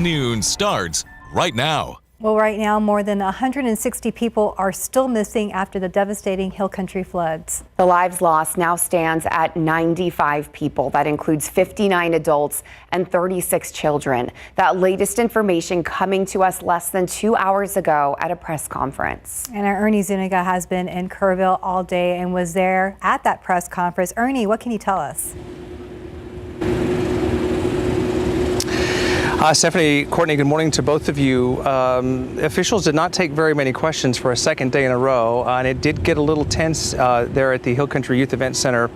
Noon starts right now. Well, right now, more than 160 people are still missing after the devastating Hill Country floods. The lives lost now stands at 95 people. That includes 59 adults and 36 children. That latest information coming to us less than 2 hours ago at a press conference. And our Ernie Zuniga has been in Kerrville all day and was there at that press conference. Ernie, what can you tell us? Stephanie, Courtney, good morning to both of you. Officials did not take very many questions for a second day in a row, and it did get a little tense there at the Hill Country Youth Event Center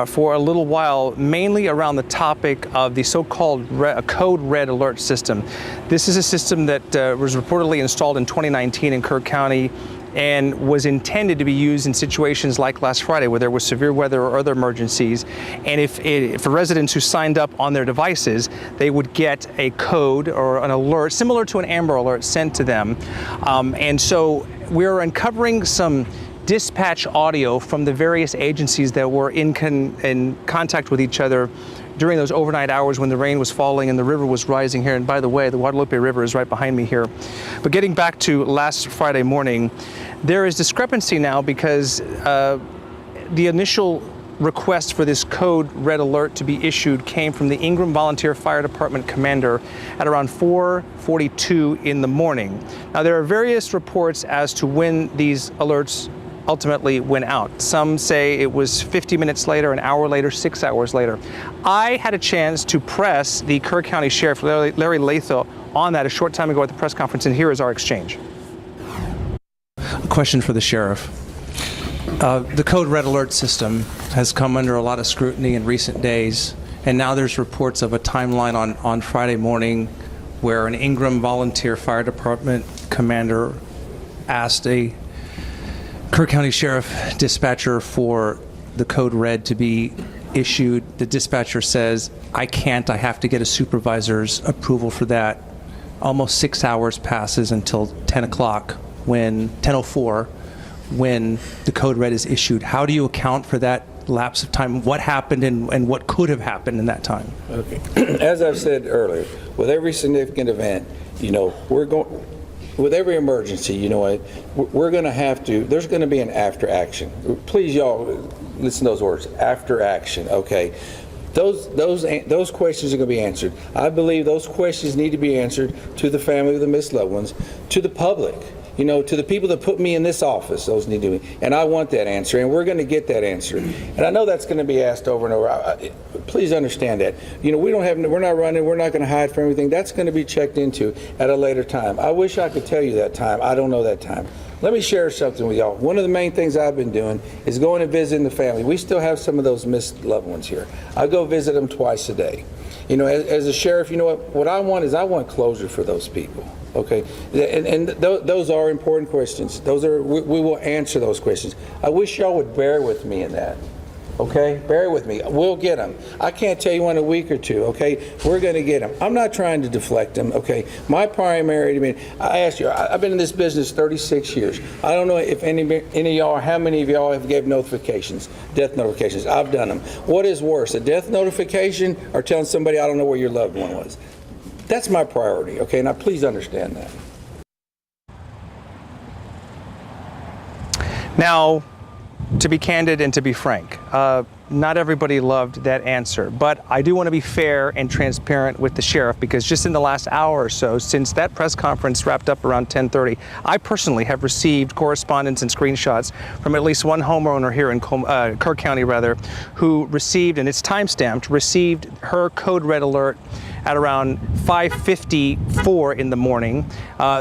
for a little while, mainly around the topic of the so-called Code Red Alert system. This is a system that was reportedly installed in 2019 in Kerr County and was intended to be used in situations like last Friday where there was severe weather or other emergencies. And for residents who signed up on their devices, they would get a code or an alert similar to an Amber Alert sent to them. And so we're uncovering some dispatch audio from the various agencies that were in contact with each other during those overnight hours when the rain was falling and the river was rising here. And by the way, the Guadalupe River is right behind me here. But getting back to last Friday morning, there is discrepancy now because the initial request for this Code Red Alert to be issued came from the Ingram Volunteer Fire Department commander at around 4:42 in the morning. Now, there are various reports as to when these alerts ultimately went out. Some say it was 50 minutes later, an hour later, 6 hours later. I had a chance to press the Kerr County Sheriff, Larry Latho, on that a short time ago at the press conference, and here is our exchange. A question for the sheriff. The Code Red Alert system has come under a lot of scrutiny in recent days, and now there's reports of a timeline on Friday morning where an Ingram Volunteer Fire Department commander asked a Kerr County Sheriff dispatcher for the Code Red to be issued. The dispatcher says, I can't, I have to get a supervisor's approval for that. Almost 6 hours passes until 10 o'clock, 10:04, when the Code Red is issued. How do you account for that lapse of time? What happened and what could have happened in that time? Okay. As I've said earlier, with every significant event, with every emergency, we're going to have to, there's going to be an after action. Please, y'all, listen to those words, after action, okay? Those questions are going to be answered. I believe those questions need to be answered to the family of the missed loved ones, to the public, to the people that put me in this office. Those need to be, and I want that answer, and we're going to get that answer. And I know that's going to be asked over and over. Please understand that. We're not running. We're not going to hide from everything. That's going to be checked into at a later time. I wish I could tell you that time. I don't know that time. Let me share something with y'all. One of the main things I've been doing is going and visiting the family. We still have some of those missed loved ones here. I go visit them twice a day. As a sheriff, what I want is I want closure for those people. Okay, and those are important questions. We will answer those questions. I wish y'all would bear with me in that. Okay, bear with me. We'll get them. I can't tell you in a week or two. Okay, we're going to get them. I'm not trying to deflect them. Okay, my primary. I asked you. I've been in this business 36 years. I don't know if any of y'all, or how many of y'all have gave notifications, death notifications. I've done them. What is worse, a death notification or telling somebody I don't know where your loved one was? That's my priority, okay? Now, please understand that. Now, to be candid and to be frank, not everybody loved that answer, but I do want to be fair and transparent with the sheriff because just in the last hour or so, since that press conference wrapped up around 10:30, I personally have received correspondence and screenshots from at least one homeowner here in Kerr County, who received, and it's time-stamped, received her Code Red Alert at around 5:54 in the morning.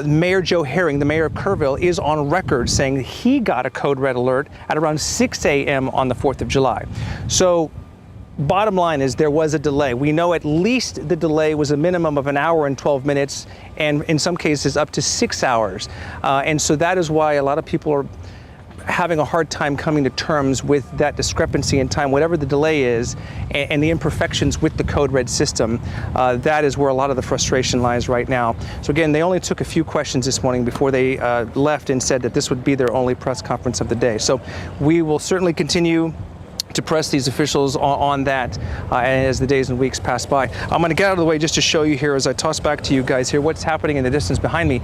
Mayor Joe Herring, the mayor of Kerrville, is on record saying he got a Code Red Alert at around 6 a.m. on the 4th of July. So bottom line is there was a delay. We know at least the delay was a minimum of an hour and 12 minutes, and in some cases up to 6 hours. And so that is why a lot of people are having a hard time coming to terms with that discrepancy in time, whatever the delay is, and the imperfections with the Code Red system. That is where a lot of the frustration lies right now. So again, they only took a few questions this morning before they left and said that this would be their only press conference of the day. So we will certainly continue to press these officials on that as the days and weeks pass by. I'm going to get out of the way just to show you here as I toss back to you guys here what's happening in the distance behind me.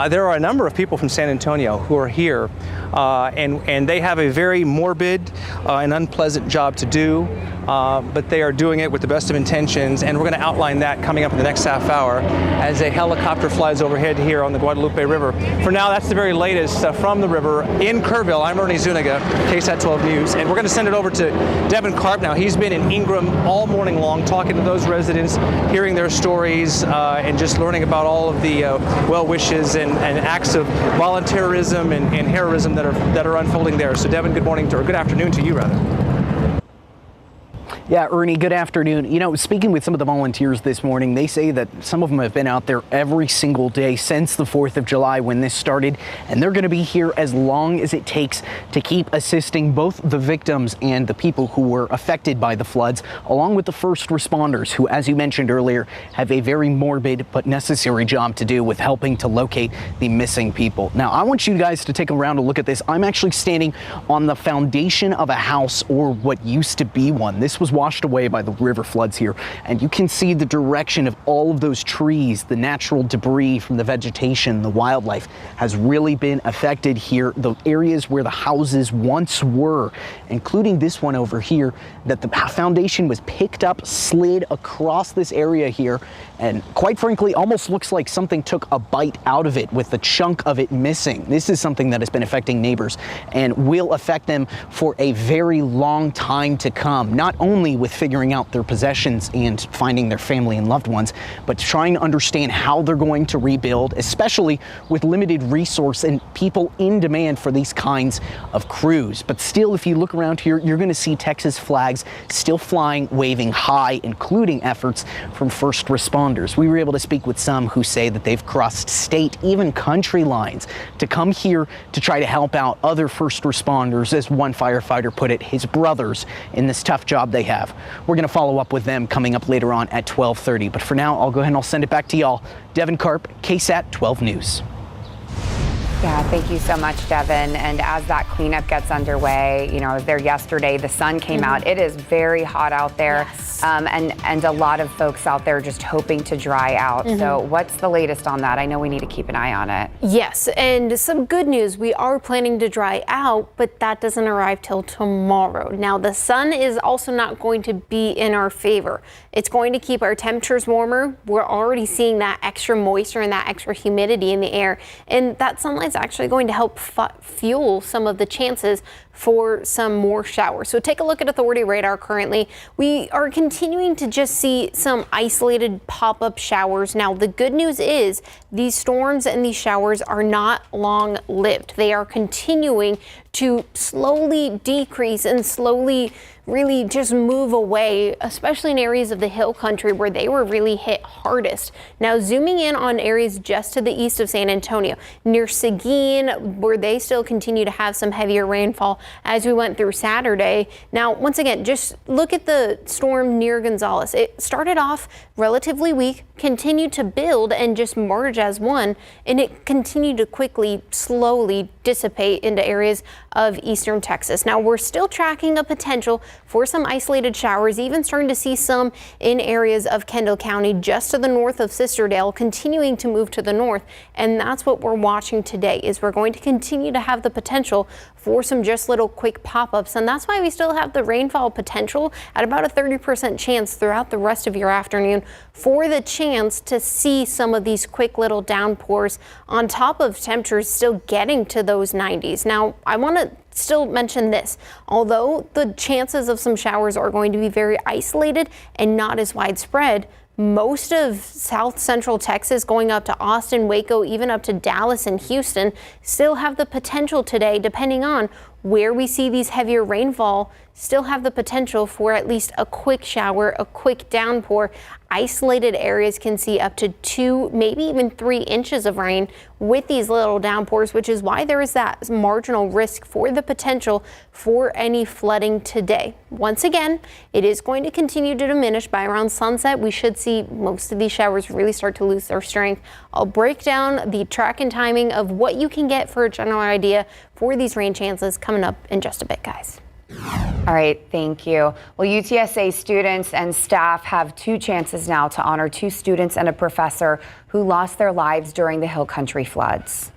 There are a number of people from San Antonio who are here and they have a very morbid and unpleasant job to do, but they are doing it with the best of intentions, and we're going to outline that coming up in the next half hour as a helicopter flies overhead here on the Guadalupe River. For now, that's the very latest from the river in Kerrville. I'm Ernie Zuniga, KSAT 12 News, and we're going to send it over to Devin Karp now. He's been in Ingram all morning long talking to those residents, hearing their stories, and just learning about all of the well wishes and acts of volunteerism and heroism that are unfolding there. So Devin, good morning, or good afternoon to you rather. Yeah, Ernie, good afternoon. You know, speaking with some of the volunteers this morning, they say that some of them have been out there every single day since the 4th of July when this started, and they're going to be here as long as it takes to keep assisting both the victims and the people who were affected by the floods, along with the first responders who, as you mentioned earlier, have a very morbid but necessary job to do with helping to locate the missing people. Now, I want you guys to take a round to look at this. I'm actually standing on the foundation of a house, or what used to be one. This was washed away by the river floods here, and you can see the direction of all of those trees, the natural debris from the vegetation, the wildlife has really been affected here. The areas where the houses once were, including this one over here, that the foundation was picked up, slid across this area here, and quite frankly almost looks like something took a bite out of it with the chunk of it missing. This is something that has been affecting neighbors and will affect them for a very long time to come, not only with figuring out their possessions and finding their family and loved ones, but trying to understand how they're going to rebuild, especially with limited resource and people in demand for these kinds of crews. But still, if you look around here, you're going to see Texas flags still flying, waving high, including efforts from first responders. We were able to speak with some who say that they've crossed state, even country lines to come here to try to help out other first responders, as one firefighter put it, his brothers, in this tough job they have. We're going to follow up with them coming up later on at 12:30. But for now, I'll go ahead and I'll send it back to y'all. Devin Karp, KSAT 12 News. Yeah, thank you so much, Devin. And as that cleanup gets underway, you know, I was there yesterday, the sun came out. It is very hot out there. Yes. And a lot of folks out there just hoping to dry out. So what's the latest on that? I know we need to keep an eye on it. Yes, and some good news. We are planning to dry out, but that doesn't arrive till tomorrow. Now, the sun is also not going to be in our favor. It's going to keep our temperatures warmer. We're already seeing that extra moisture and that extra humidity in the air. And that sunlight's actually going to help fuel some of the chances for some more showers. So take a look at authority radar currently. We are continuing to just see some isolated pop-up showers. Now, the good news is these storms and these showers are not long-lived. They are continuing to slowly decrease and slowly really just move away, especially in areas of the hill country where they were really hit hardest. Now, zooming in on areas just to the east of San Antonio, near Seguin, where they still continue to have some heavier rainfall as we went through Saturday. Now, once again, just look at the storm near Gonzales. It started off relatively weak, continued to build and just merge as one, and it continued to quickly, slowly dissipate into areas of eastern Texas. Now, we're still tracking a potential for some isolated showers, even starting to see some in areas of Kendall County just to the north of Sisterdale, continuing to move to the north. And that's what we're watching today, is we're going to continue to have the potential for some just little quick pop-ups. And that's why we still have the rainfall potential at about a 30% chance throughout the rest of your afternoon for the chance to see some of these quick little downpours on top of temperatures still getting to those 90s. Now, I want to still mention this. Although the chances of some showers are going to be very isolated and not as widespread, most of south central Texas going up to Austin, Waco, even up to Dallas and Houston still have the potential today, depending on where we see these heavier rainfall, still have the potential for at least a quick shower, a quick downpour. Isolated areas can see up to 2, maybe even 3 inches of rain with these little downpours, which is why there is that marginal risk for the potential for any flooding today. Once again, it is going to continue to diminish by around sunset. We should see most of these showers really start to lose their strength. I'll break down the track and timing of what you can get for a general idea for these rain chances coming up in just a bit, guys. All right, thank you. Well, UTSA students and staff have 2 chances now to honor 2 students and a professor who lost their lives during the Hill Country floods.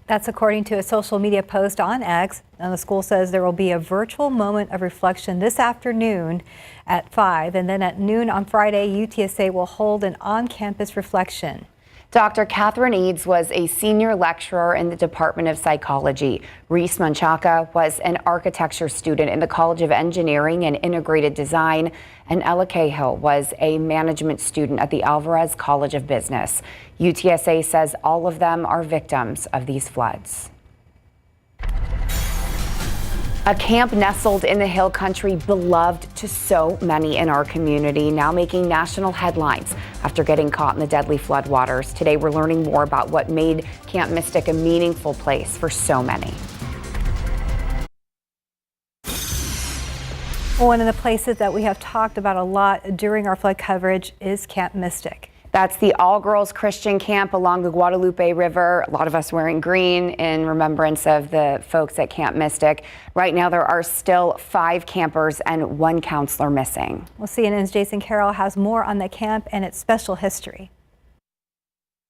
That's according to a social media post on X. And the school says there will be a virtual moment of reflection this afternoon at 5. And then at noon on Friday, UTSA will hold an on-campus reflection. Dr. Catherine Eads was a senior lecturer in the Department of Psychology. Reese Manchaca was an architecture student in the College of Engineering and Integrated Design. And Ella Cahill was a management student at the Alvarez College of Business. UTSA says all of them are victims of these floods. A camp nestled in the Hill Country, beloved to so many in our community, now making national headlines after getting caught in the deadly floodwaters. Today, we're learning more about what made Camp Mystic a meaningful place for so many. One of the places that we have talked about a lot during our flood coverage is Camp Mystic. That's the all-girls Christian camp along the Guadalupe River. A lot of us wearing green in remembrance of the folks at Camp Mystic. Right now, there are still 5 campers and 1 counselor missing. Well, CNN's Jason Carroll has more on the camp and its special history.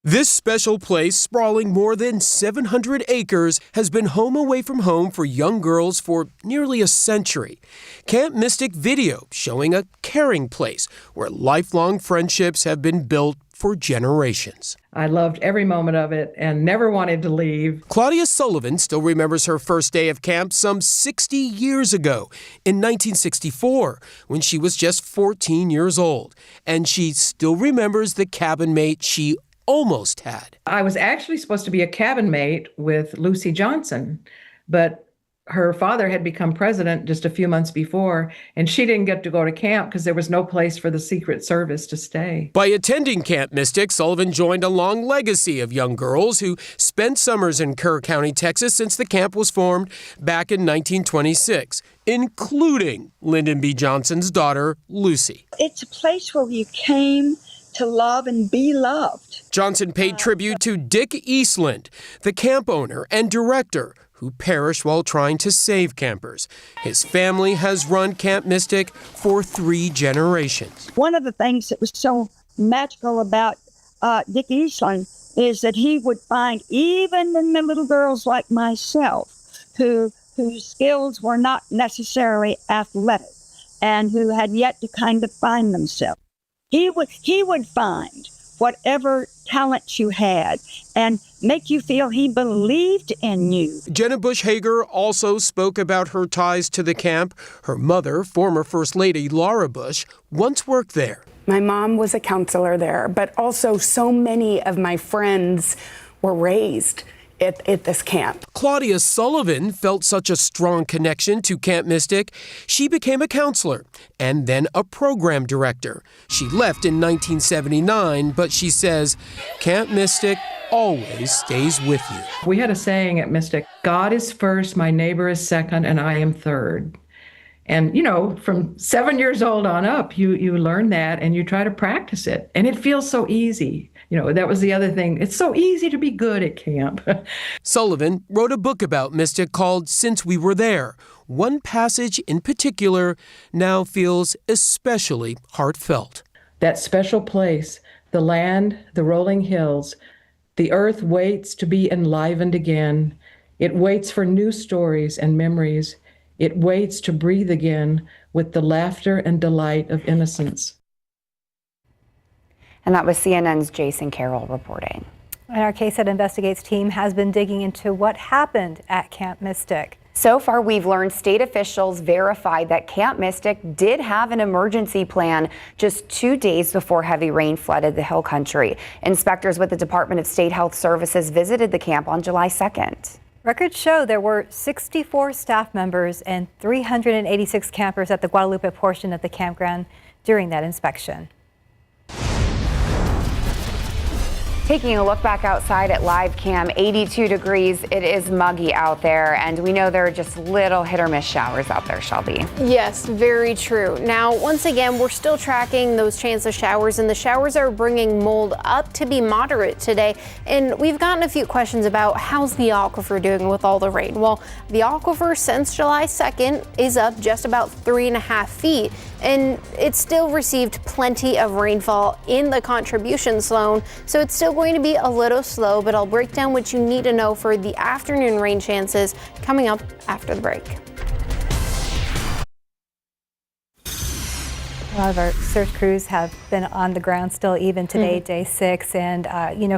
This special place, sprawling more than 700 acres, has been home away from home for young girls for nearly a century. Camp Mystic video showing a caring place where lifelong friendships have been built for generations. I loved every moment of it and never wanted to leave. Claudia Sullivan still remembers her first day of camp some 60 years ago in 1964 when she was just 14 years old. And she still remembers the cabin mate she almost had. I was actually supposed to be a cabin mate with Lucy Johnson, but her father had become president just a few months before, and she didn't get to go to camp because there was no place for the Secret Service to stay. By attending Camp Mystic, Sullivan joined a long legacy of young girls who spent summers in Kerr County, Texas since the camp was formed back in 1926, including Lyndon B. Johnson's daughter, Lucy. It's a place where you came to love and be loved. Johnson paid tribute to Dick Eastland, the camp owner and director who perished while trying to save campers. His family has run Camp Mystic for 3 generations. One of the things that was so magical about Dick Eastland is that he would find even in the little girls like myself whose skills were not necessarily athletic and who had yet to kind of find themselves. He would find whatever talents you had and make you feel he believed in you. Jenna Bush Hager also spoke about her ties to the camp. Her mother, former First Lady Laura Bush, once worked there. My mom was a counselor there, but also so many of my friends were raised at this camp. Claudia Sullivan felt such a strong connection to Camp Mystic, she became a counselor and then a program director. She left in 1979, but she says Camp Mystic always stays with you. We had a saying at Mystic, God is first, my neighbor is second, and I am third. And, you know, from 7 years old on up, you learn that and you try to practice it. And it feels so easy. You know, that was the other thing. It's so easy to be good at camp. Sullivan wrote a book about Mystic called Since We Were There. One passage in particular now feels especially heartfelt. That special place, the land, the rolling hills, the earth waits to be enlivened again. It waits for new stories and memories. It waits to breathe again with the laughter and delight of innocence. And that was CNN's Jason Carroll reporting. And our KSAT Investigates team has been digging into what happened at Camp Mystic. So far, we've learned state officials verified that Camp Mystic did have an emergency plan just 2 days before heavy rain flooded the Hill Country. Inspectors with the Department of State Health Services visited the camp on July 2nd. Records show there were 64 staff members and 386 campers at the Guadalupe portion of the campground during that inspection. Taking a look back outside at live cam, 82 degrees. It is muggy out there, and we know there are just little hit or miss showers out there, Shelby. Yes, very true. Now, once again, we're still tracking those chance of showers, and the showers are bringing mold up to be moderate today. And we've gotten a few questions about how's the aquifer doing with all the rain. Well, the aquifer since July 2nd is up just about 3.5 feet. And it still received plenty of rainfall in the contribution zone, so it's still going to be a little slow, but I'll break down what you need to know for the afternoon rain chances coming up after the break. A lot of our search crews have been on the ground still even today, day 6. And,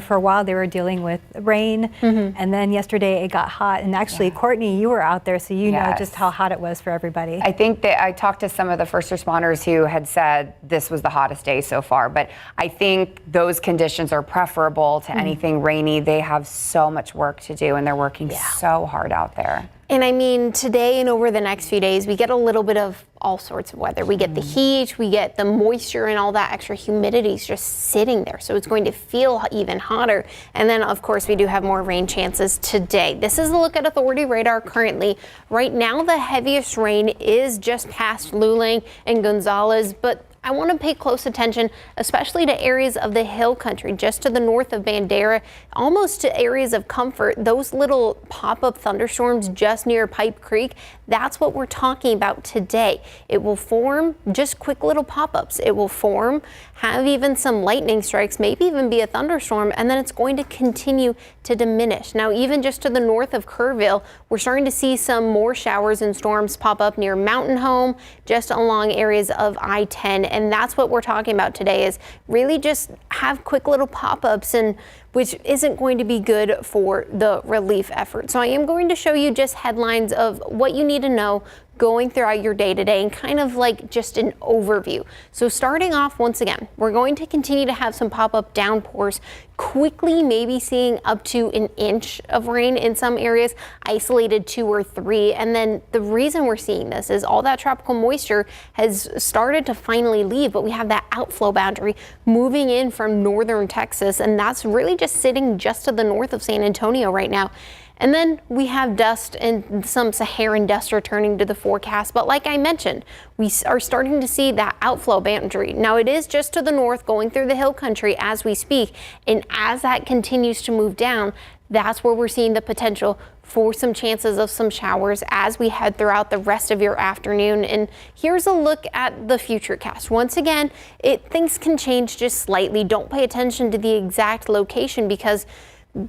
for a while they were dealing with rain. And then yesterday it got hot. And actually, Courtney, you were out there, so you know just how hot it was for everybody. I think that I talked to some of the first responders who had said this was the hottest day so far. But I think those conditions are preferable to anything rainy. They have so much work to do, and they're working so hard out there. And I mean, today and over the next few days, we get a little bit of all sorts of weather. We get the heat, we get the moisture, and all that extra humidity is just sitting there. So it's going to feel even hotter. And then, of course, we do have more rain chances today. This is a look at Authority radar currently. Right now, the heaviest rain is just past Luling and Gonzales, but I want to pay close attention, especially to areas of the hill country, just to the north of Bandera, almost to areas of Comfort. Those little pop-up thunderstorms just near Pipe Creek, that's what we're talking about today. It will form just quick little pop-ups. It will form, have even some lightning strikes, maybe even be a thunderstorm, and then it's going to continue to diminish. Now, even just to the north of Kerrville, we're starting to see some more showers and storms pop up near Mountain Home, just along areas of I-10. And that's what we're talking about today, is really just have quick little pop-ups, and which isn't going to be good for the relief effort. So I am going to show you just headlines of what you need to know going throughout your day today, and kind of like just an overview. So starting off, once again, we're going to continue to have some pop-up downpours, quickly maybe seeing up to an inch of rain in some areas, isolated 2 or 3. And then the reason we're seeing this is all that tropical moisture has started to finally leave, but we have that outflow boundary moving in from northern Texas, and that's really just sitting just to the north of San Antonio right now. And then we have dust and some Saharan dust returning to the forecast. But like I mentioned, we are starting to see that outflow boundary. Now, it is just to the north going through the hill country as we speak. And as that continues to move down, that's where we're seeing the potential for some chances of some showers as we head throughout the rest of your afternoon. And here's a look at the futurecast. Once again, things can change just slightly. Don't pay attention to the exact location, because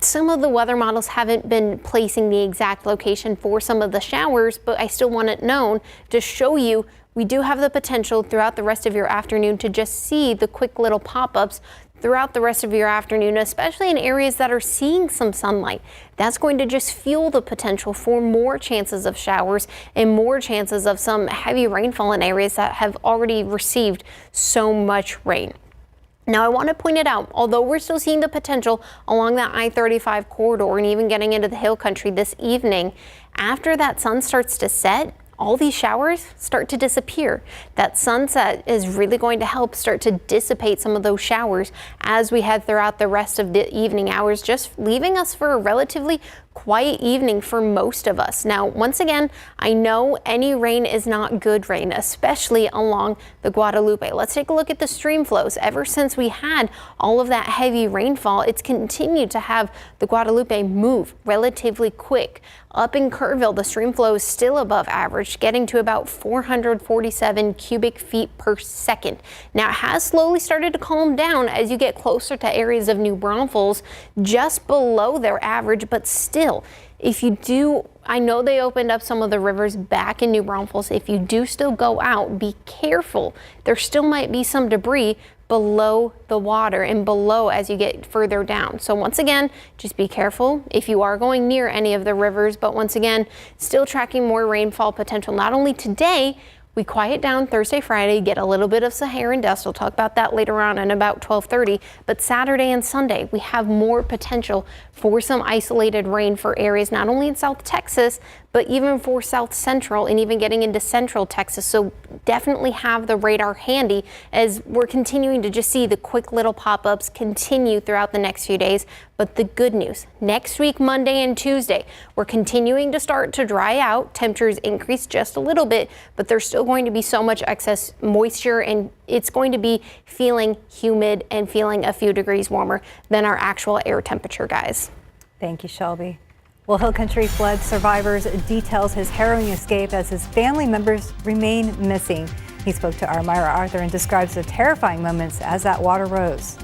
some of the weather models haven't been placing the exact location for some of the showers, but I still want it known to show you we do have the potential throughout the rest of your afternoon to just see the quick little pop-ups throughout the rest of your afternoon, especially in areas that are seeing some sunlight. That's going to just fuel the potential for more chances of showers and more chances of some heavy rainfall in areas that have already received so much rain. Now, I want to point it out, although we're still seeing the potential along that I-35 corridor and even getting into the hill country this evening, after that sun starts to set, all these showers start to disappear. That sunset is really going to help start to dissipate some of those showers as we head throughout the rest of the evening hours, just leaving us for a relatively quiet evening for most of us. Now, once again, I know any rain is not good rain, especially along the Guadalupe. Let's take a look at the stream flows. Ever since we had all of that heavy rainfall, it's continued to have the Guadalupe move relatively quick. Up in Kerrville, the stream flow is still above average, getting to about 447 cubic feet per second. Now, it has slowly started to calm down as you get closer to areas of New Braunfels, just below their average, but still, if you do, I know they opened up some of the rivers back in New Braunfels. If you do still go out, be careful. There still might be some debris below the water and below as you get further down. So once again, just be careful if you are going near any of the rivers, but once again, still tracking more rainfall potential, not only today, We quiet down Thursday, Friday, get a little bit of Saharan dust. We'll talk about that later on in about 12:30. But Saturday and Sunday, we have more potential for some isolated rain for areas not only in South Texas, but even for South Central and even getting into Central Texas. So definitely have the radar handy as we're continuing to just see the quick little pop-ups continue throughout the next few days. But the good news, next week, Monday and Tuesday, we're continuing to start to dry out. Temperatures increase just a little bit, but there's still going to be so much excess moisture, and it's going to be feeling humid and feeling a few degrees warmer than our actual air temperature, guys. Thank you, Shelby. Well, Hill Country flood survivors details his harrowing escape as his family members remain missing. He spoke to our Myra Arthur and describes the terrifying moments as that water rose.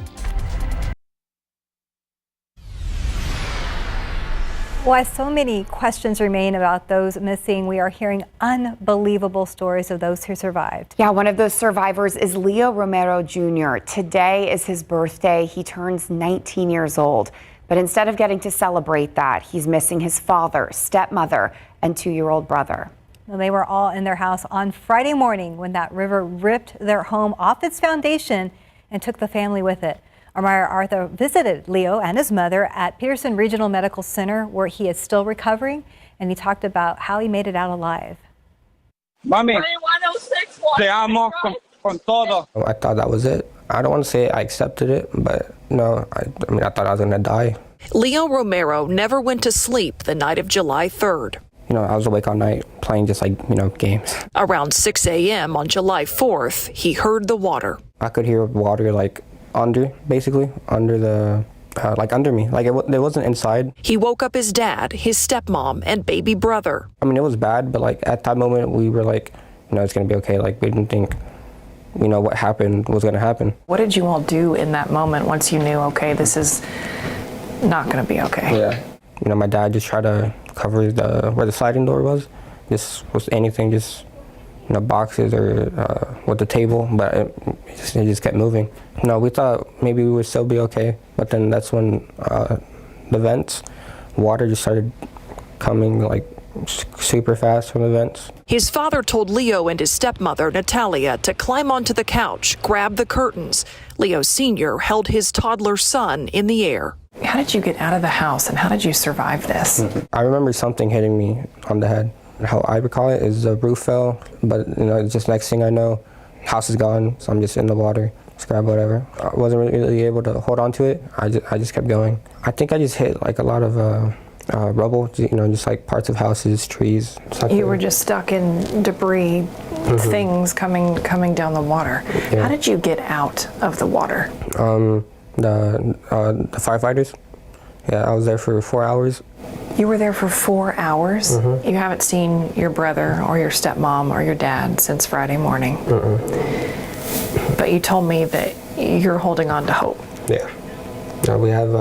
While so many questions remain about those missing, we are hearing unbelievable stories of those who survived. Yeah, one of those survivors is Leo Romero Jr. Today is his birthday. He turns 19 years old. But instead of getting to celebrate that, he's missing his father, stepmother, and 2-year-old brother. Well, they were all in their house on Friday morning when that river ripped their home off its foundation and took the family with it. Our Myra Arthur visited Leo and his mother at Peterson Regional Medical Center, where he is still recovering, and he talked about how he made it out alive. Mami, te amo con todo. I thought that was it. I don't want to say I accepted it, but no, I thought I was going to die. Leo Romero never went to sleep the night of July 3rd. I was awake all night playing just games. Around 6 a.m. on July 4th, he heard the water. I could hear water under the, under me. It wasn't inside. He woke up his dad, his stepmom, and baby brother. It was bad, but at that moment we were it's going to be okay. We didn't think, what happened was going to happen. What did you all do in that moment once you knew, okay, this is not going to be okay? Yeah. My dad just tried to cover where the sliding door was. This was anything, just boxes or with the table, but it just kept moving. We thought maybe we would still be okay, but then that's when the vents, water just started coming super fast from the vents. His father told Leo and his stepmother, Natalia, to climb onto the couch, grab the curtains. Leo Sr. held his toddler son in the air. How did you get out of the house and how did you survive this? I remember something hitting me on the head. How I recall it is the roof fell, but just next thing I know, house is gone, so I'm just in the water, just grab whatever. I wasn't really able to hold on to it. I just kept going. I think I just hit a lot of rubble, just parts of houses, trees. You were just stuck in debris, things coming down the water. Yeah. How did you get out of the water? The firefighters. Yeah, I was there for 4 hours. You were there for 4 hours? You haven't seen your brother or your stepmom or your dad since Friday morning. But you told me that you're holding on to hope. Yeah. We have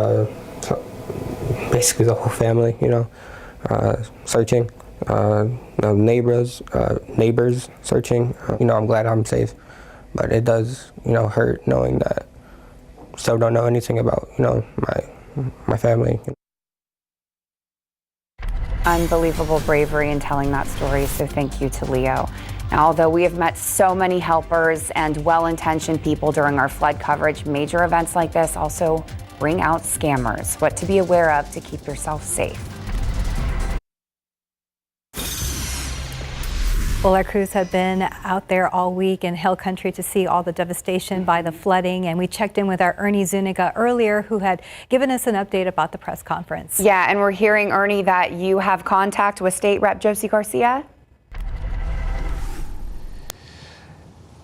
basically the whole family, searching. Neighbors searching. I'm glad I'm safe. But it does, hurt knowing that still don't know anything about, my family. Unbelievable bravery in telling that story, so thank you to Leo. Now, although we have met so many helpers and well-intentioned people during our flood coverage, major events like this also bring out scammers. What to be aware of to keep yourself safe. Well, our crews have been out there all week in Hill Country to see all the devastation by the flooding, and we checked in with our Ernie Zuniga earlier, who had given us an update about the press conference. Yeah, and we're hearing, Ernie, that you have contact with State Rep Josie Garcia?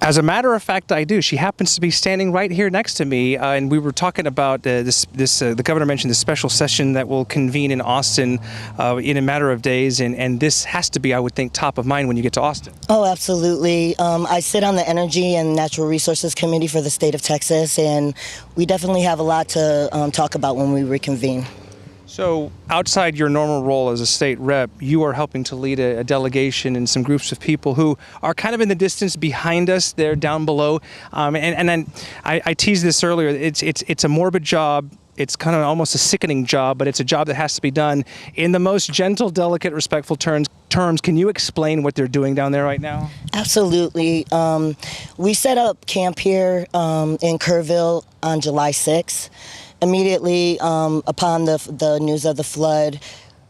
As a matter of fact, I do. She happens to be standing right here next to me, and we were talking about the governor mentioned the special session that will convene in Austin in a matter of days, and this has to be, I would think, top of mind when you get to Austin. Oh, absolutely. I sit on the Energy and Natural Resources Committee for the state of Texas, and we definitely have a lot to talk about when we reconvene. So outside your normal role as a state rep, you are helping to lead a delegation and some groups of people who are kind of in the distance behind us. They're down below. And then I teased this earlier. It's a morbid job. It's kind of almost a sickening job, but it's a job that has to be done in the most gentle, delicate, respectful terms terms, can you explain what they're doing down there right now? Absolutely. We set up camp here in Kerrville on July 6th. Immediately upon the news of the flood,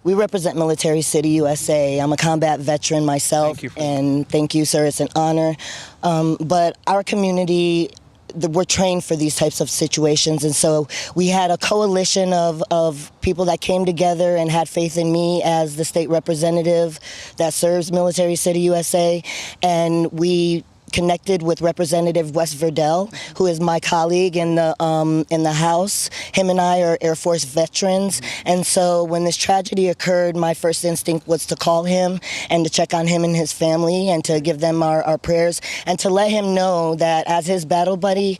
we represent Military City, USA. I'm a combat veteran myself, and thank you, sir. It's an honor. But our community, we're trained for these types of situations, and so we had a coalition of people that came together and had faith in me as the state representative that serves Military City, USA, and we connected with Representative Wes Verdell, who is my colleague in the House. Him and I are Air Force veterans, and so when this tragedy occurred, my first instinct was to call him and to check on him and his family and to give them our prayers and to let him know that as his battle buddy,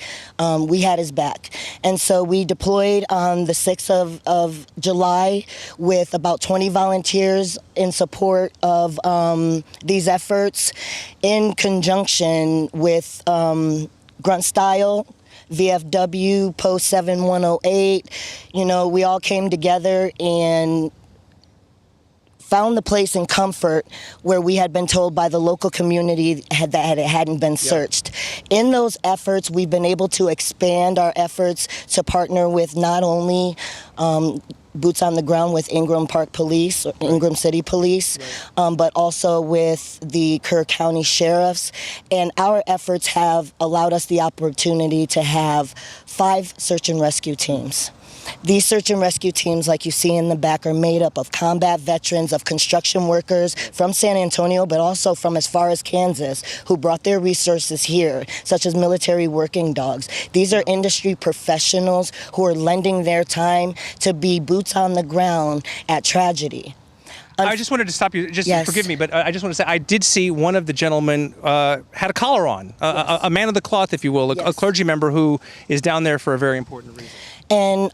we had his back. And so we deployed on the 6th of July with about 20 volunteers in support of these efforts in conjunction with Grunt Style, VFW, Post 7108. You know, we all came together and found the place in comfort where we had been told by the local community that it hadn't been searched. In those efforts, we've been able to expand our efforts to partner with not only boots on the ground with Ingram Park Police, or Ingram City Police, but also with the Kerr County Sheriffs. And our efforts have allowed us the opportunity to have 5 search and rescue teams. These search and rescue teams, like you see in the back, are made up of combat veterans, of construction workers from San Antonio, but also from as far as Kansas, who brought their resources here, such as military working dogs. These are industry professionals who are lending their time to be boots on the ground at tragedy. I just wanted to stop you. Just forgive me, but I just want to say I did see one of the gentlemen had a collar on, a man of the cloth, if you will, a clergy member who is down there for a very important reason. And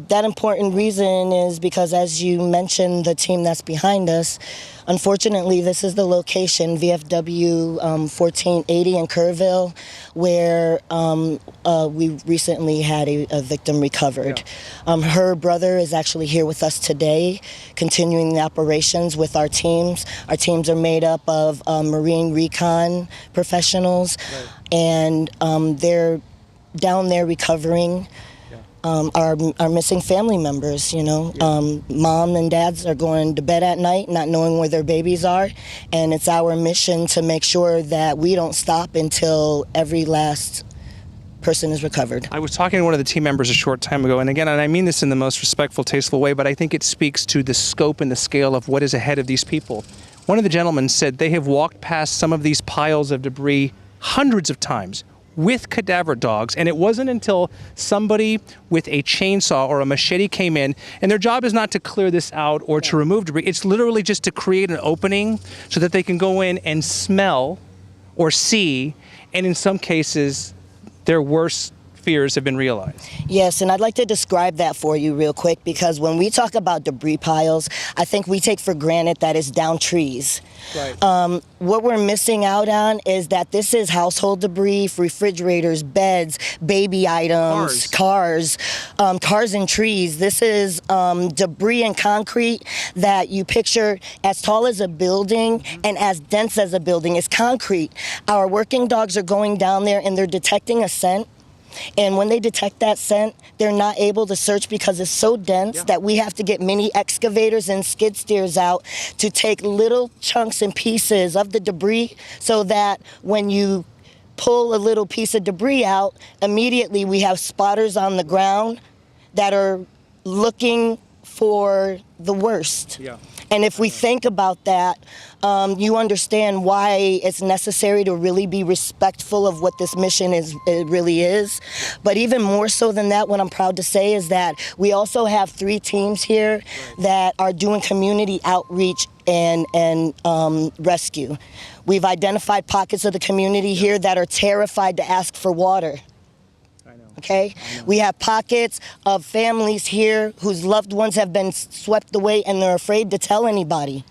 that important reason is because, as you mentioned, the team that's behind us, unfortunately, this is the location, VFW 1480 in Kerrville, where we recently had a victim recovered. Her brother is actually here with us today, continuing the operations with our teams. Our teams are made up of Marine recon professionals, and they're down there recovering. Our missing family members, you know. Mom and dads are going to bed at night not knowing where their babies are, and it's our mission to make sure that we don't stop until every last person is recovered. I was talking to one of the team members a short time ago, and again, and I mean this in the most respectful, tasteful way, but I think it speaks to the scope and the scale of what is ahead of these people. One of the gentlemen said they have walked past some of these piles of debris hundreds of times with cadaver dogs, and it wasn't until somebody with a chainsaw or a machete came in, and their job is not to clear this out or to remove debris, it's literally just to create an opening so that they can go in and smell or see, and in some cases their worst fears have been realized. Yes, and I'd like to describe that for you real quick, because when we talk about debris piles, I think we take for granted that it's down trees. Right. What we're missing out on is that this is household debris, refrigerators, beds, baby items, cars and trees. This is debris and concrete that you picture as tall as a building and as dense as a building. It's concrete. Our working dogs are going down there and they're detecting a scent. And when they detect that scent, they're not able to search because it's so dense that we have to get mini excavators and skid steers out to take little chunks and pieces of the debris so that when you pull a little piece of debris out, immediately we have spotters on the ground that are looking for the worst. And if we think about that, you understand why it's necessary to really be respectful of what this mission it really is. But even more so than that, what I'm proud to say is that we also have 3 teams here that are doing community outreach and rescue. We've identified pockets of the community here that are terrified to ask for water. Okay? We have pockets of families here whose loved ones have been swept away and they're afraid to tell anybody.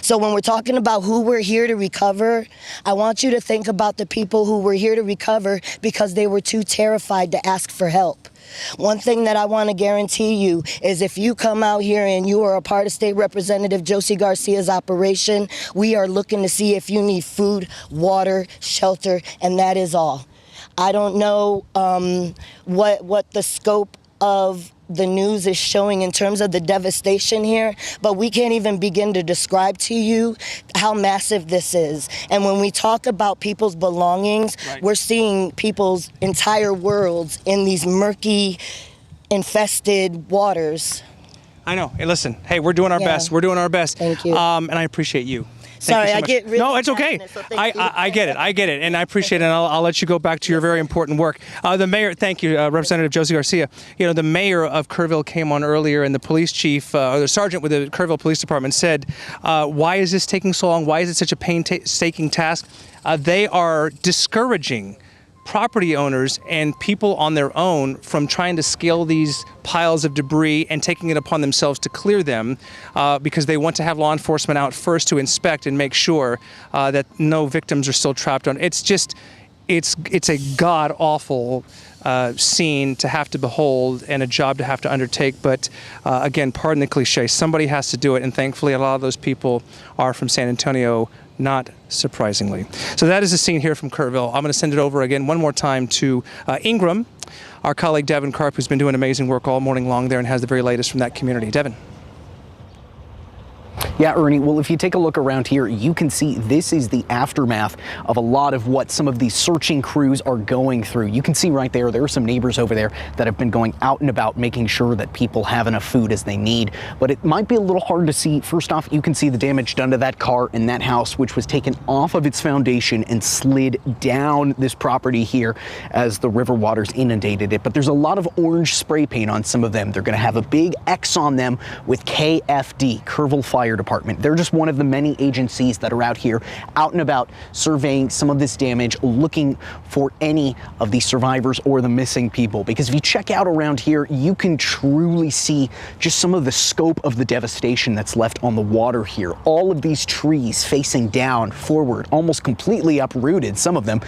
So when we're talking about who we're here to recover, I want you to think about the people who were here to recover because they were too terrified to ask for help. One thing that I want to guarantee you is if you come out here and you are a part of State Representative Josie Garcia's operation, we are looking to see if you need food, water, shelter, and that is all. I don't know what the scope of the news is showing in terms of the devastation here, but we can't even begin to describe to you how massive this is. And when we talk about people's belongings, we're seeing people's entire worlds in these murky, infested waters. I know. Hey, listen. Hey, we're doing our best. We're doing our best. Thank you. And I appreciate you. Sorry, so I get really no, it's okay. So I get it, and I appreciate it. And I'll let you go back to your very important work. The mayor, thank you, Representative Josie Garcia. You know, the mayor of Kerrville came on earlier, and the police chief, or the sergeant with the Kerrville Police Department, said, "Why is this taking so long? Why is it such a painstaking task?" They are discouraging property owners and people on their own from trying to scale these piles of debris and taking it upon themselves to clear them because they want to have law enforcement out first to inspect and make sure that no victims are still trapped on. It's just, it's a god-awful scene to have to behold and a job to have to undertake. But again, pardon the cliche, somebody has to do it. And thankfully, a lot of those people are from San Antonio, not surprisingly. So that is the scene here from Kerrville. I'm going to send it over again one more time to Ingram, our colleague Devin Karp, who's been doing amazing work all morning long there and has the very latest from that community. Devin. Yeah, Ernie, well, if you take a look around here, you can see this is the aftermath of a lot of what some of these searching crews are going through. You can see right there are some neighbors over there that have been going out and about making sure that people have enough food as they need. But it might be a little hard to see. First off, you can see the damage done to that car and that house, which was taken off of its foundation and slid down this property here as the river waters inundated it. But there's a lot of orange spray paint on some of them. They're going to have a big X on them with KFD, Kerrville Fire Department. They're just one of the many agencies that are out here, out and about, surveying some of this damage, looking for any of the survivors or the missing people. Because if you check out around here, you can truly see just some of the scope of the devastation that's left on the water here. All of these trees facing down, forward, almost completely uprooted, some of them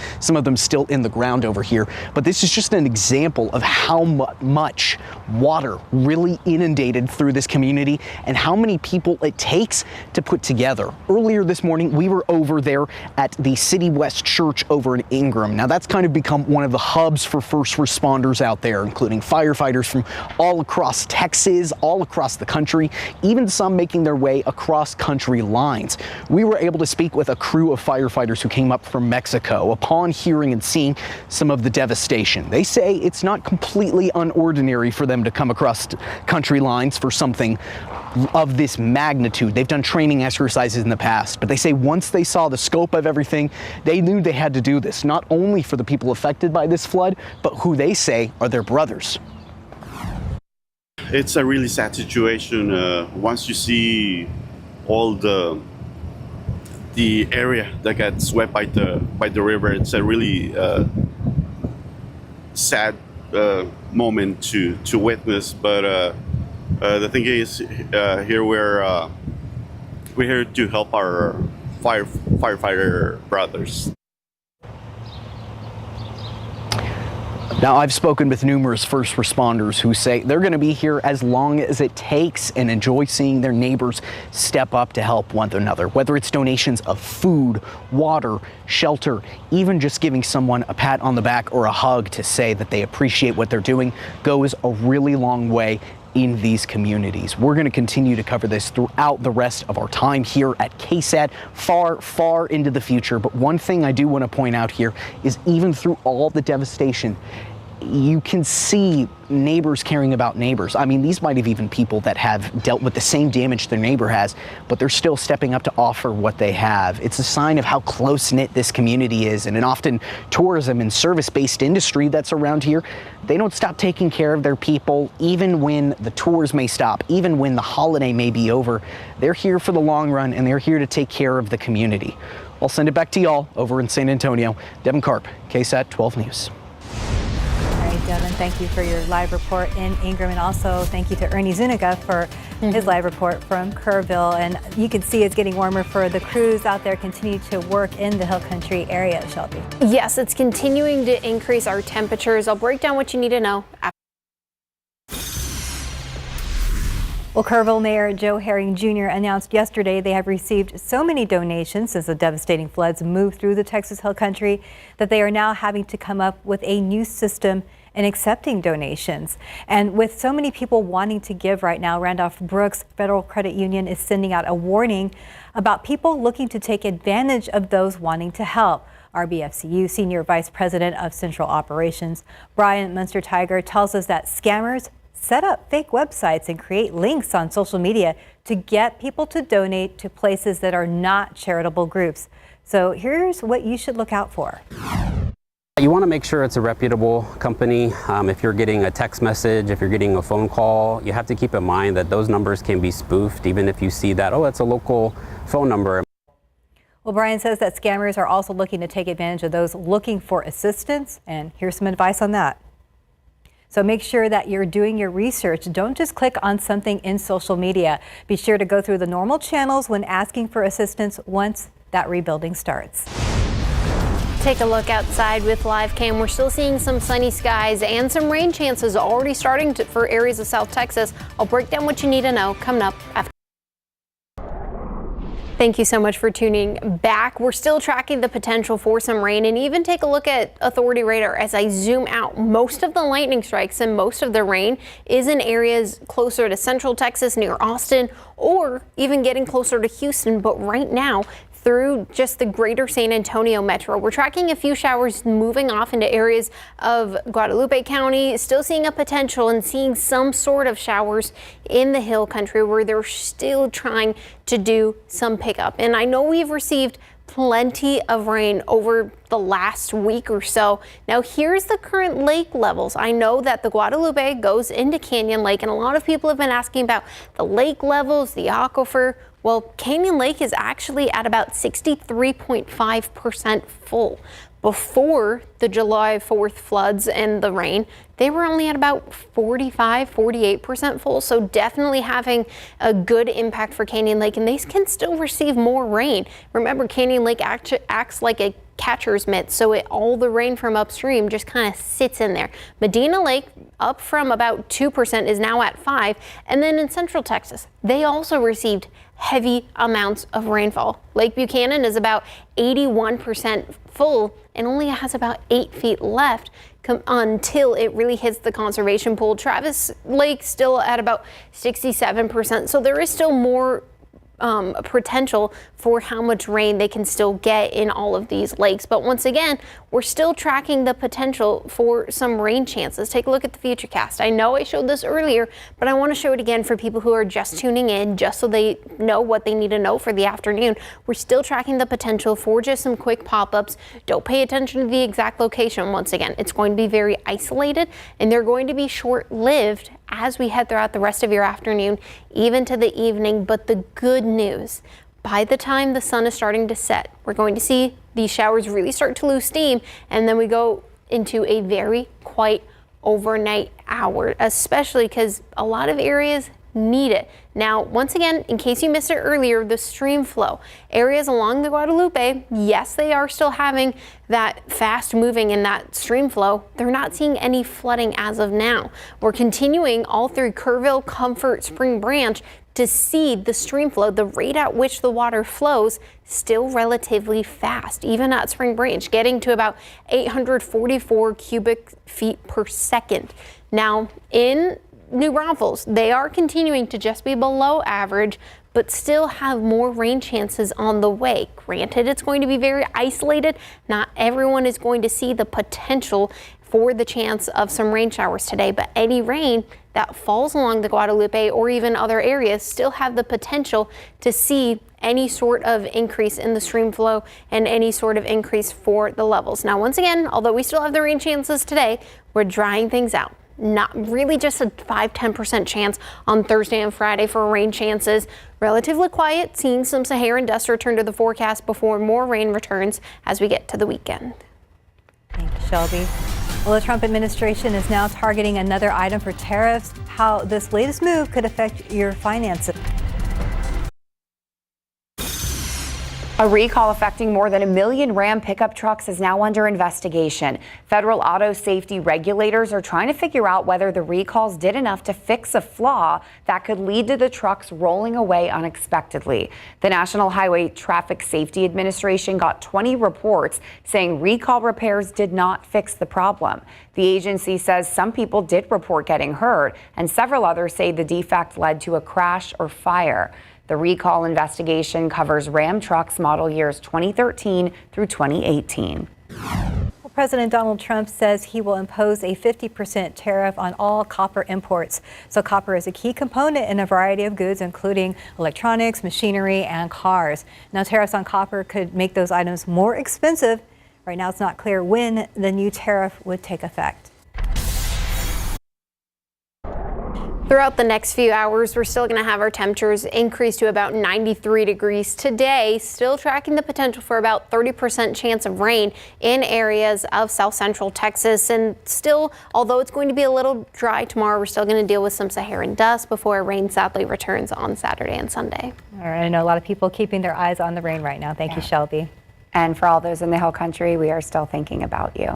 still in the ground over here. But this is just an example of how much water really inundated through this community and how many people it takes to put together. Earlier this morning, we were over there at the City West Church over in Ingram. Now that's kind of become one of the hubs for first responders out there, including firefighters from all across Texas, all across the country, even some making their way across country lines. We were able to speak with a crew of firefighters who came up from Mexico upon hearing and seeing some of the devastation. They say it's not completely unordinary for them to come across country lines for something of this magnitude. They've done training exercises in the past, but they say once they saw the scope of everything, they knew they had to do this, not only for the people affected by this flood, but who they say are their brothers. It's a really sad situation. Once you see all the area that got swept by the river, it's a really sad moment to witness. But the thing is, here we're here to help our firefighter brothers. Now, I've spoken with numerous first responders who say they're going to be here as long as it takes and enjoy seeing their neighbors step up to help one another, whether it's donations of food, water, shelter, even just giving someone a pat on the back or a hug to say that they appreciate what they're doing goes a really long way in these communities. We're going to continue to cover this throughout the rest of our time here at KSAT, far, far into the future. But one thing I do want to point out here is even through all the devastation, you can see neighbors caring about neighbors. I mean, these might have even people that have dealt with the same damage their neighbor has, but they're still stepping up to offer what they have. It's a sign of how close-knit this community is, and an often tourism and service-based industry that's around here. They don't stop taking care of their people, even when the tours may stop, even when the holiday may be over. They're here for the long run, and they're here to take care of the community. I'll send it back to y'all over in San Antonio. Devin Karp, KSAT 12 News. Devin, thank you for your live report in Ingram, and also thank you to Ernie Zuniga for his live report from Kerrville. And you can see it's getting warmer for the crews out there continue to work in the Hill Country area, Shelby. Yes, it's continuing to increase our temperatures. I'll break down what you need to know after. Well, Kerrville Mayor Joe Herring Jr. announced yesterday they have received so many donations since the devastating floods moved through the Texas Hill Country that they are now having to come up with a new system in accepting donations. And with so many people wanting to give right now, Randolph Brooks Federal Credit Union is sending out a warning about people looking to take advantage of those wanting to help. RBFCU Senior Vice President of Central Operations, Brian Munster-Tiger, tells us that scammers set up fake websites and create links on social media to get people to donate to places that are not charitable groups. So here's what you should look out for. You want to make sure it's a reputable company. If you're getting a text message, if you're getting a phone call, you have to keep in mind that those numbers can be spoofed, even if you see that, oh, it's a local phone number. Well, Brian says that scammers are also looking to take advantage of those looking for assistance, and here's some advice on that. So make sure that you're doing your research. Don't just click on something in social media. Be sure to go through the normal channels when asking for assistance once that rebuilding starts. Take a look outside with live cam. We're still seeing some sunny skies and some rain chances already starting for areas of South Texas. I'll break down what you need to know coming up after. Thank you so much for tuning back. We're still tracking the potential for some rain, and even take a look at Authority Radar as I zoom out. Most of the lightning strikes and most of the rain is in areas closer to Central Texas near Austin, or even getting closer to Houston. But right now, through just the greater San Antonio metro, we're tracking a few showers moving off into areas of Guadalupe County, still seeing a potential and seeing some sort of showers in the Hill Country where they're still trying to do some pickup. And I know we've received plenty of rain over the last week or so. Now here's the current lake levels. I know that the Guadalupe goes into Canyon Lake, and a lot of people have been asking about the lake levels, the aquifer. Well, Canyon Lake is actually at about 63.5% full. Before the July 4th floods and the rain, they were only at about 48% full. So definitely having a good impact for Canyon Lake, and they can still receive more rain. Remember, Canyon Lake acts like a catcher's mitt, so all the rain from upstream just kind of sits in there. Medina Lake, up from about 2%, is now at 5%. And then in Central Texas, they also received heavy amounts of rainfall. Lake Buchanan is about 81% full and only has about 8 feet left until it really hits the conservation pool. Travis Lake still at about 67%. So there is still more potential for how much rain they can still get in all of these lakes. But once again, we're still tracking the potential for some rain chances. Take a look at the Futurecast. I know I showed this earlier, but I want to show it again for people who are just tuning in, just so they know what they need to know for the afternoon. We're still tracking the potential for just some quick pop-ups. Don't pay attention to the exact location. Once again, it's going to be very isolated, and they're going to be short-lived as we head throughout the rest of your afternoon, even to the evening. But the good news, by the time the sun is starting to set, we're going to see these showers really start to lose steam, and then we go into a very quiet overnight hour, especially because a lot of areas need it. Now, once again, in case you missed it earlier, the stream flow areas along the Guadalupe, yes, they are still having that fast moving in that stream flow. They're not seeing any flooding as of now. We're continuing all through Kerrville, Comfort, Spring Branch to see the stream flow, the rate at which the water flows, still relatively fast, even at Spring Branch, getting to about 844 cubic feet per second. Now, in New Braunfels, they are continuing to just be below average, but still have more rain chances on the way. Granted, it's going to be very isolated. Not everyone is going to see the potential for the chance of some rain showers today, but any rain that falls along the Guadalupe or even other areas still have the potential to see any sort of increase in the stream flow and any sort of increase for the levels. Now, once again, although we still have the rain chances today, we're drying things out. Not really, just a 5-10% chance on Thursday and Friday for rain chances. Relatively quiet, seeing some Saharan dust return to the forecast before more rain returns as we get to the weekend. Thank you, Shelby. Well, the Trump administration is now targeting another item for tariffs. How this latest move could affect your finances. A recall affecting more than 1 million Ram pickup trucks is now under investigation. Federal auto safety regulators are trying to figure out whether the recalls did enough to fix a flaw that could lead to the trucks rolling away unexpectedly. The National Highway Traffic Safety Administration got 20 reports saying recall repairs did not fix the problem. The agency says some people did report getting hurt, and several others say the defect led to a crash or fire. The recall investigation covers Ram trucks model years 2013 through 2018. Well, President Donald Trump says he will impose a 50% tariff on all copper imports. So copper is a key component in a variety of goods, including electronics, machinery, and cars. Now, tariffs on copper could make those items more expensive. Right now, it's not clear when the new tariff would take effect. Throughout the next few hours, we're still going to have our temperatures increase to about 93 degrees today, still tracking the potential for about 30% chance of rain in areas of south central Texas. And still, although it's going to be a little dry tomorrow, we're still going to deal with some Saharan dust before rain sadly returns on Saturday and Sunday. All right, I know a lot of people keeping their eyes on the rain right now. Thank you, Shelby. And for all those in the Hill Country, we are still thinking about you.